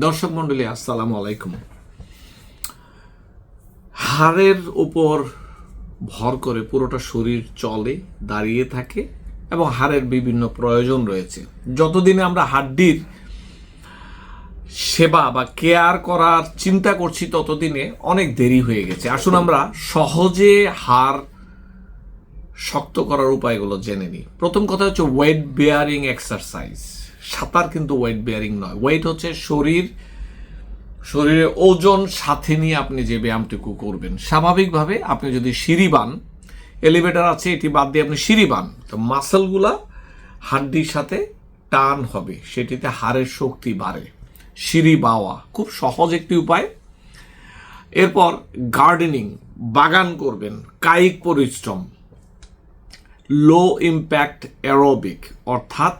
দর্শক মন্ডলী, আসসালামু আলাইকুম। হাড়ের উপর ভর করে পুরোটা শরীর চলে, দাঁড়িয়ে থাকে এবং হাড়ের বিভিন্ন প্রয়োজন রয়েছে। যতদিনে আমরা হাড্ডির সেবা বা কেয়ার করার চিন্তা করছি ততদিনে অনেক দেরি হয়ে গেছে। আসুন আমরা সহজে হাড় শক্ত করার উপায়গুলো জেনে নিই। প্রথম কথা হচ্ছে ওয়েট বেয়ারিং এক্সারসাইজ। সাঁতার কিন্তু ওয়েট বেয়ারিং নয়। ওয়েট হচ্ছে শরীরের ওজন সাথে নিয়ে আপনি যে ব্যায়ামটুকু করবেন। স্বাভাবিকভাবে আপনি যদি সিঁড়ি বান, এলিভেটর আছে, এটি বাদ দিয়ে আপনি সিঁড়ি বান, তো মাসলগুলা হাড্ডির সাথে টান হবে, সেটিতে হাড়ের শক্তি বাড়ে। সিঁড়ি বাওয়া খুব সহজ একটি উপায়। এরপর গার্ডেনিং, বাগান করবেন, কায়িক পরিশ্রম, লো ইম্প্যাক্ট অ্যারোবিক, অর্থাৎ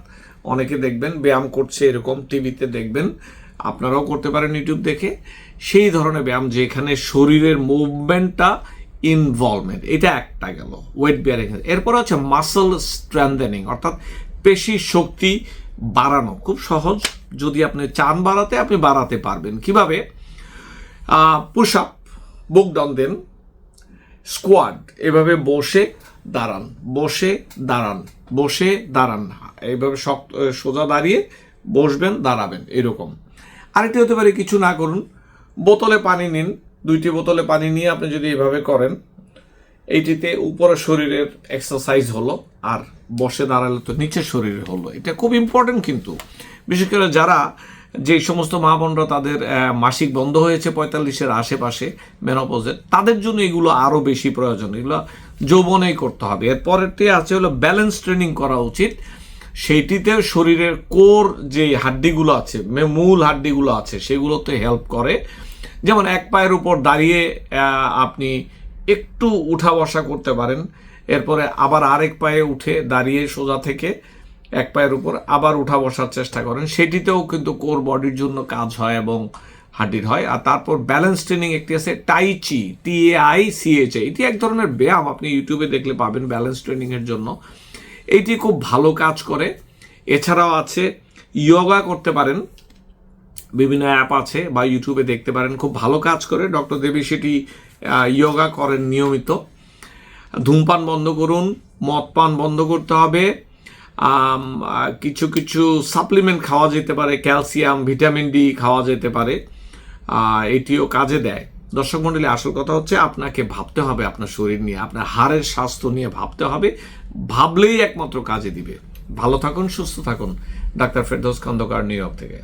অনেকে দেখবেন ব্যায়াম করছে, এরকম টিভিতে দেখবেন, আপনারাও করতে পারেন ইউটিউব দেখে, সেই ধরনের ব্যায়াম যেখানে শরীরের মুভমেন্টটা ইনভলভমেন্ট, এটা একটা গেল ওয়েট বেয়ারিং। এরপর হচ্ছে মাসল স্ট্রেংথেনিং, অর্থাৎ পেশির শক্তি বাড়ানো। খুব সহজ, যদি আপনি চান বাড়াতে, আপনি বাড়াতে পারবেন। কিভাবে? পুশ আপ, বুক ডাউন দেন, স্কোয়াড, এভাবে বসে দাঁড়ান, বসে দাঁড়ান, বসে দাঁড়ান, এইভাবে শক্ত সোজা দাঁড়িয়ে বসবেন, দাঁড়াবেন, এরকম। আরেকটি হতে পারে, কিছু না করুন, বোতলে পানি নিন, 2টি বোতলে পানি নিয়ে আপনি যদি এভাবে করেন, এইটিতে উপরে শরীরের এক্সারসাইজ হলো, আর বসে দাঁড়ালে তো নিচের শরীরে হলো। এটা খুব ইম্পর্টেন্ট কিন্তু, বিশেষ করে যারা, যে সমস্ত মা বোনরা তাদের মাসিক বন্ধ হয়েছে 45-এর আশেপাশে, মেনোপজের, তাদের জন্য এগুলো আরও বেশি প্রয়োজন। এগুলো যৌবনেই করতে হবে। এরপরেরটি আছে হলো ব্যালেন্স ট্রেনিং করা উচিত। সেইটিতে শরীরের কোর যে হাড্ডিগুলো আছে, মূল হাড্ডিগুলো আছে, সেগুলোতে হেল্প করে। যেমন এক পায়ের উপর দাঁড়িয়ে আপনি একটু উঠা বসা করতে পারেন, এরপরে আবার আরেক পায়ে উঠে দাঁড়িয়ে সোজা থেকে এক পায়ের উপর আবার উঠা বসার চেষ্টা করেন, সেটিতেও কিন্তু কোর বডির জন্য কাজ হয় এবং হাড্ডির হয়। আর তারপর ব্যালেন্স ট্রেনিং একটি আছে, টাইচি, TAICHI, এটি এক ধরনের ব্যায়াম, আপনি ইউটিউবে দেখলে পাবেন ব্যালেন্স ট্রেনিংয়ের জন্য। এইটি খুব ভালো কাজ করে। এছাড়াও আছে ইয়োগা করতে পারেন, বিভিন্ন অ্যাপ আছে বা ইউটিউবে দেখতে পারেন, খুব ভালো কাজ করে। ডক্টর দেবী সেটি ইয়োগা করেন নিয়মিত। ধূমপান বন্ধ করুন, মদ পান বন্ধ করতে হবে। কিছু কিছু সাপ্লিমেন্ট খাওয়া যেতে পারে, ক্যালসিয়াম, ভিটামিন ডি খাওয়া যেতে পারে, এটিও কাজে দেয়। দর্শক মণ্ডলী, আসল কথা হচ্ছে আপনাকে ভাবতে হবে আপনার শরীর নিয়ে, আপনার হাড়ের স্বাস্থ্য নিয়ে ভাবতে হবে। ভাবলেই একমাত্র কাজে দিবে। ভালো থাকুন, সুস্থ থাকুন। Doctor Ferdous Khandakar, New York থেকে।